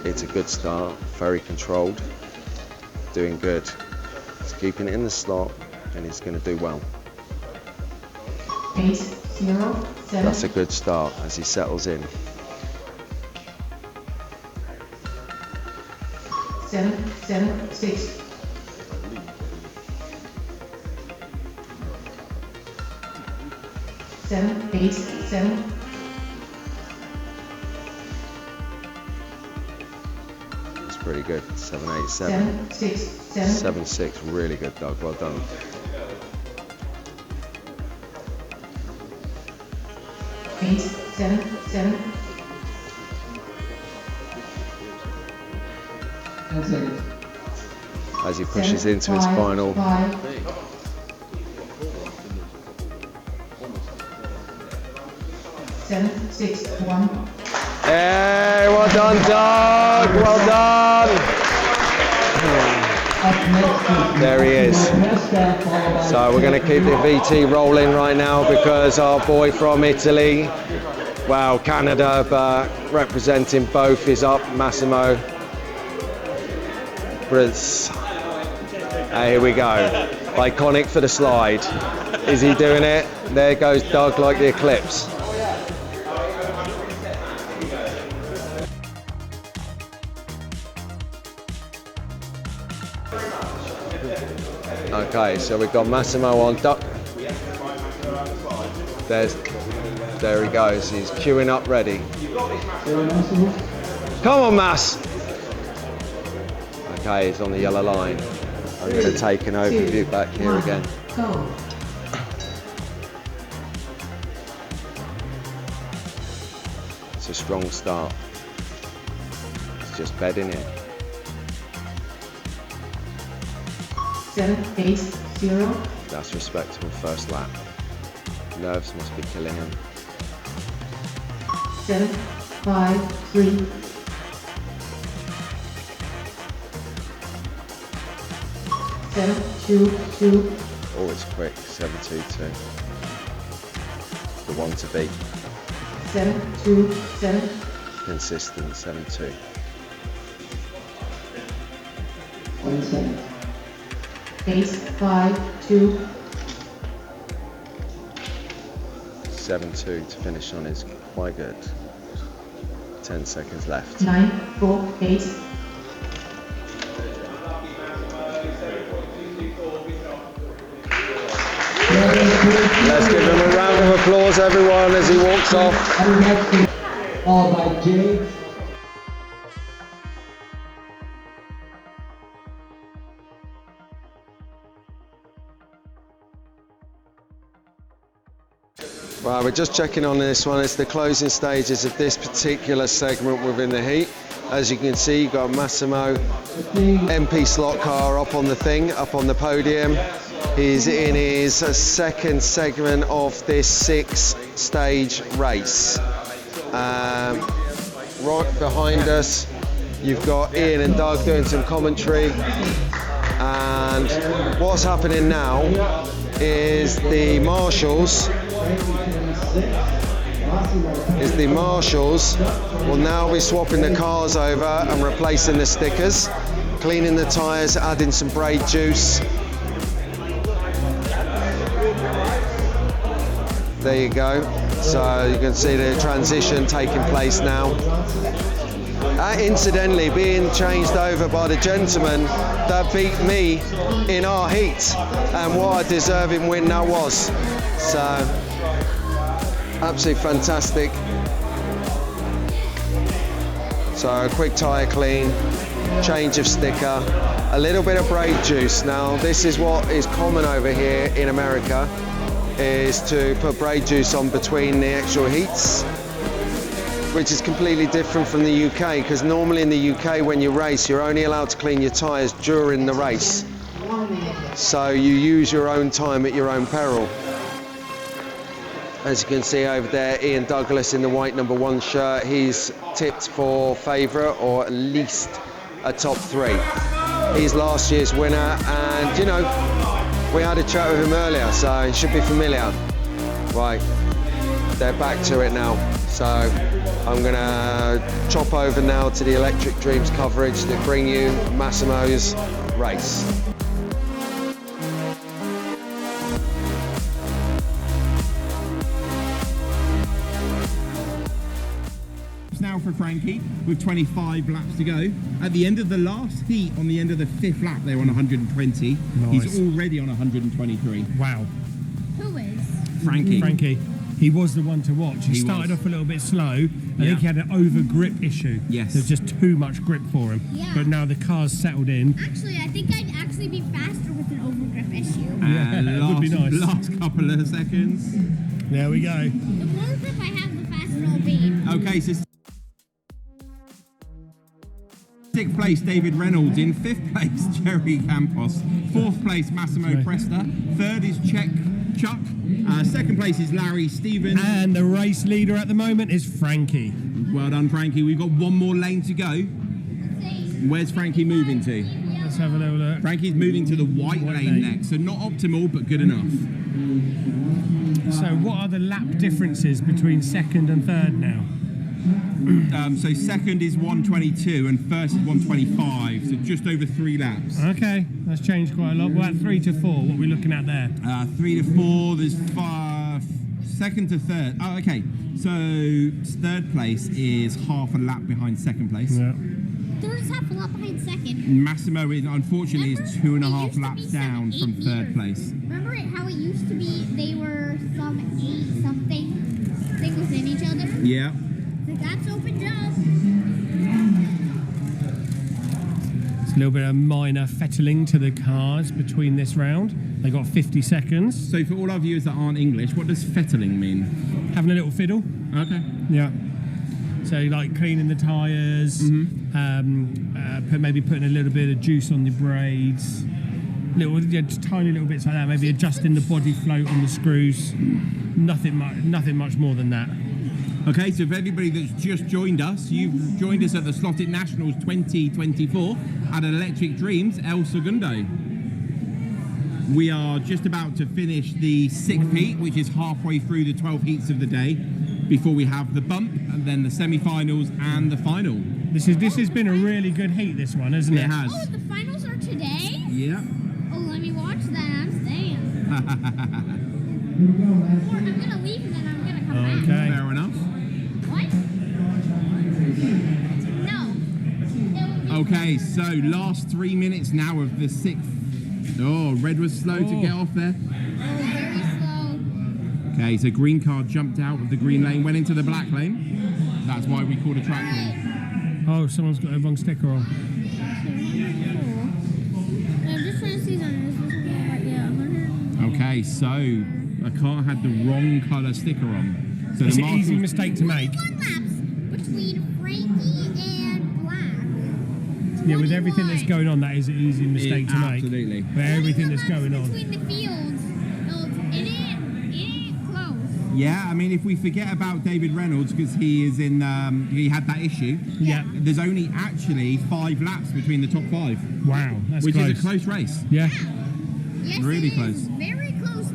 It's a good start, very controlled, doing good. He's keeping it in the slot, and he's going to do well. 8, 0, 7. That's a good start as he settles in. 7, 7, 6. 7, 8, 7. It's pretty good. 7, 8, 7, 6, 7. 7, 6. Really good, Doug. Well done. 8, 7, 7. 10 seconds. As he pushes into his final. 5. 7, 6, 1. Hey, well done, Doug. Well done. There he is. So we're going to keep the VT rolling right now because our boy from Italy, well, Canada, but representing both is up, Massimo. Prince. Here we go. Iconic for the slide. Is he doing it? There goes Doug like the eclipse. Okay, so we've got Massimo on duck. There he goes. He's queuing up ready. Come on, Mass. Okay, he's on the yellow line. I'm going to take an overview back here again. Go. It's a strong start. It's just bedding it. 7, 8, 0. That's respectable first lap. Nerves must be killing him. 7, 5, 3. 7, 2, 2. Oh, it's quick. 7-2-2. The one to beat. 7, 2, 7. Consistent 7-2. 1 second. 8, 5, 2. 7-2 to finish on is quite good. 10 seconds left. 9, 4, 8. Let's give him a round of applause, everyone, as he walks off. All by Jay. Right, we're just checking on this one. It's the closing stages of this particular segment within the heat. As you can see, you've got Massimo MP slot car up on the thing, up on the podium. He's in his second segment of this 6-stage race. Right behind us, you've got Ian and Doug doing some commentary. And what's happening now is the marshals will now be swapping the cars over and replacing the stickers, cleaning the tyres, adding some braid juice. There you go. So you can see the transition taking place now. Incidentally, being changed over by the gentleman that beat me in our heat, and what a deserving win that was. So, absolutely fantastic. So, a quick tyre clean, change of sticker, a little bit of braid juice. Now, this is what is common over here in America, is to put braid juice on between the actual heats, which is completely different from the UK, because normally in the UK when you race you're only allowed to clean your tyres during the race, so you use your own time at your own peril. As you can see over there, Ian Douglas in the white number 1 shirt, he's tipped for favourite, or at least a top 3. He's last year's winner, and you know, we had a chat with him earlier, so he should be familiar. Right, they're back to it now. So I'm going to chop over now to the Electric Dreams coverage to bring you Massimo's race. Now for Frankie with 25 laps to go. At the end of the last heat, on the end of the 5th lap, they were on 120. Nice. He's already on 123. Wow. Who is? Frankie. He was the one to watch. He started off a little bit slow. I think he had an over grip issue. Yes. There's just too much grip for him. Yeah. But now the car's settled in. Actually, I think I'd actually be faster with an over grip issue. Yeah, it would be nice. Last couple of seconds. There we go. The more grip I have, the faster I'll be. Okay, so 6th place, David Reynolds. In 5th place, Jerry Campos. 4th place, Massimo Presta. 3rd is Chuck. 2nd place is Larry Stevens. And the race leader at the moment is Frankie. Well done, Frankie. We've got one more lane to go. Where's Frankie moving to? Let's have a little look. Frankie's moving to the white lane next, so not optimal, but good enough. So what are the lap differences between 2nd and 3rd now? So 2nd is 122 and 1st is 125, so just over 3 laps. Okay, that's changed quite a lot. We're at 3 to 4. What are we looking at there? 3 to 4, there's 7 second to third. Oh, okay. So third place is half a lap behind second place. Yeah. Third is half a lap behind second. Massimo, unfortunately, is 2.5 laps down from third place. Remember how it used to be? They were some 8 something thing within each other. Yeah. So that's opened up. It's a little bit of minor fettling to the cars between this round. They got 50 seconds. So for all our viewers that aren't English, what does fettling mean? Having a little fiddle. Okay. Yeah. So like cleaning the tyres, maybe putting a little bit of juice on the braids, just tiny little bits like that. Maybe adjusting the body float on the screws. Nothing much more than that. Okay, so for everybody that's just joined us, you've joined us at the Slot.it Nationals 2024 at Electric Dreams El Segundo. We are just about to finish the 6th heat, which is halfway through the 12 heats of the day, before we have the bump, and then the semi-finals and the final. This has been a really good heat, this one, hasn't it? It has. Oh, the finals are today? Yeah. Oh, let me watch that. I'm staying. I'm gonna leave and then I'm gonna come back. Okay. Fair enough. What? No. Okay, so last 3 minutes now of the 6th. Oh, red was slow to get off there. Oh, very slow. Okay, so green car jumped out of the green lane, went into the black lane. That's why we called a track call. Oh, someone's got a wrong sticker on. I'm just trying to see something. Okay, so a car had the wrong colour sticker on. So it's an easy mistake to make. 21 laps between Frankie and Black. Yeah, with everything that's going on, that is an easy mistake to make. Absolutely. With everything that's going on. Between the fields, it ain't close. Yeah, I mean, if we forget about David Reynolds, because he is in, he had that issue. Yeah. There's only actually 5 laps between the top 5. Wow, that's which close. is a close race. Yeah. Yes, really it close. Is very close,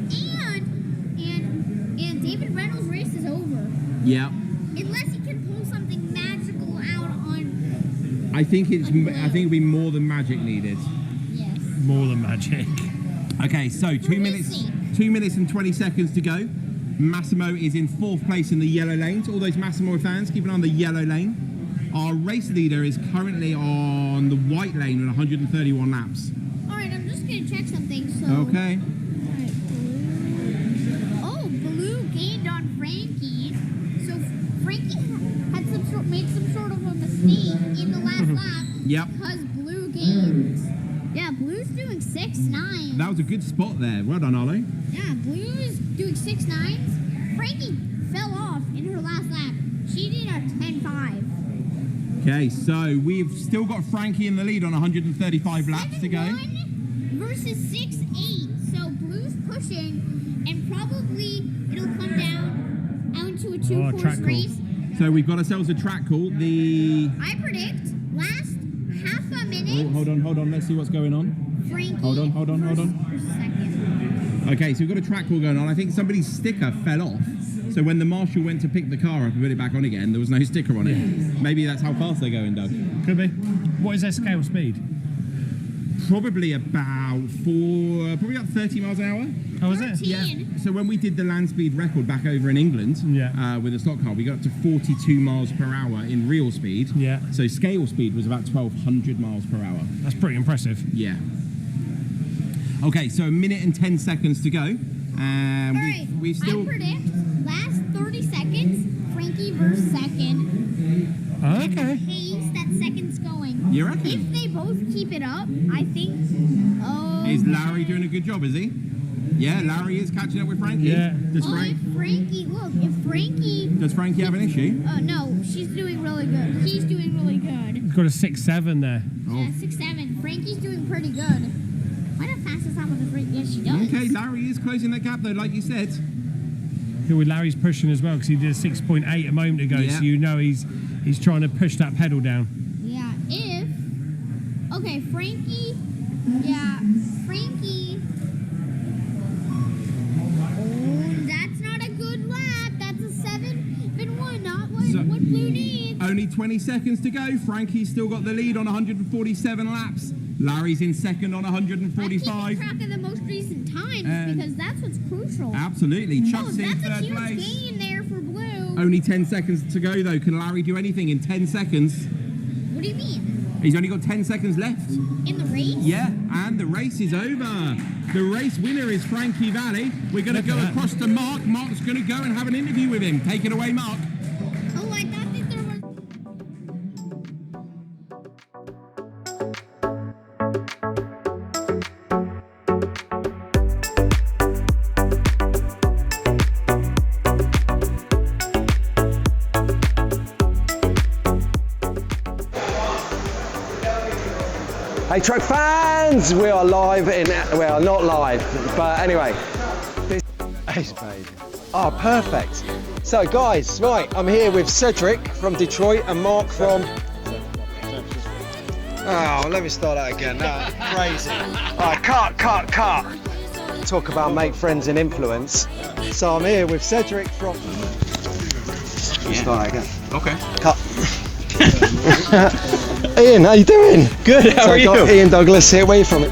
and David Reynolds' race is over. Yeah. Unless he can pull something magical out on. I think it'll be more than magic needed. Yes. More than magic. Okay, so 2 minutes and 20 seconds to go. Massimo is in 4th place in the yellow lane. To all those Massimo fans, keep an eye on the yellow lane. Our race leader is currently on the white lane with 131 laps. Alright, I'm just gonna check something. So. Okay. Alright, Blue gained on Frankie. So Frankie had made some sort of a mistake in the last lap. Yep. Because Blue gained. Yeah, Blue's doing 6.9. That was a good spot there. Well done, Arlo. Yeah, Blue's doing 6.9s. Frankie fell off in her last lap. She did a 10.5. Okay, so we've still got Frankie in the lead on 135 laps to go. 7-1 versus 6.8. So Blue's pushing, and probably it'll come down onto a 2-course race. So we've got ourselves a track call. I predict last half a minute. Oh, hold on. Let's see what's going on. Frankie. Hold on. Second. Okay, so we've got a track call going on. I think somebody's sticker fell off. So when the marshal went to pick the car up and put it back on again, there was no sticker on it. Maybe that's how fast they're going, Doug. Could be. What is their scale speed? Probably about 30 miles an hour. Oh, is it? Yeah. So when we did the land speed record back over in England with a slot car, we got up to 42 miles per hour in real speed. Yeah. So scale speed was about 1,200 miles per hour. That's pretty impressive. Yeah. Okay, so 1 minute and 10 seconds to go. Alright, we've still... I predict last 30 seconds, Frankie versus second. Okay. The pace that second's going. You reckon? If they both keep it up, I think... Is Larry doing a good job, is he? Yeah, Larry is catching up with Frankie. Yeah. If Frankie Does Frankie have an issue? No, she's doing really good. He's doing really good. He's got a 6.7 there. Yeah, 6.7. Frankie's doing pretty good. Why not fastest time with the Frankie? Yes, she does. Okay, Larry is closing that gap though, like you said. Here with Larry's pushing as well because he did a 6.8 a moment ago, so you know he's trying to push that pedal down. Yeah, okay, Frankie. That's not a good lap. That's a 7.1, not what Blue needs. Only 20 seconds to go. Frankie's still got the lead on 147 laps. Larry's in second on 145. I'm keeping track of the most recent times because that's what's crucial. Absolutely. Chuck's in that's third a huge place. gain there for Blue. Only 10 seconds to go though. Can Larry do anything in 10 seconds? What do you mean? He's only got 10 seconds left. In the race? Yeah, and the race is over. The race winner is Frankie Valli. We're going to go across to Mark. Mark's going to go and have an interview with him. Take it away, Mark. Oh, I thought that there was... Hey truck fans, we are live in, well not live, but anyway. Oh, perfect. So guys, right, I'm here with Cedric from Detroit and Mark from... Oh, let me start that again, crazy. Alright, cut. Talk about make friends and influence. So I'm here with Cedric from... Start that again. Okay. Cut. Ian, how you doing? Good, how are you? Got Ian Douglas here, where are you from?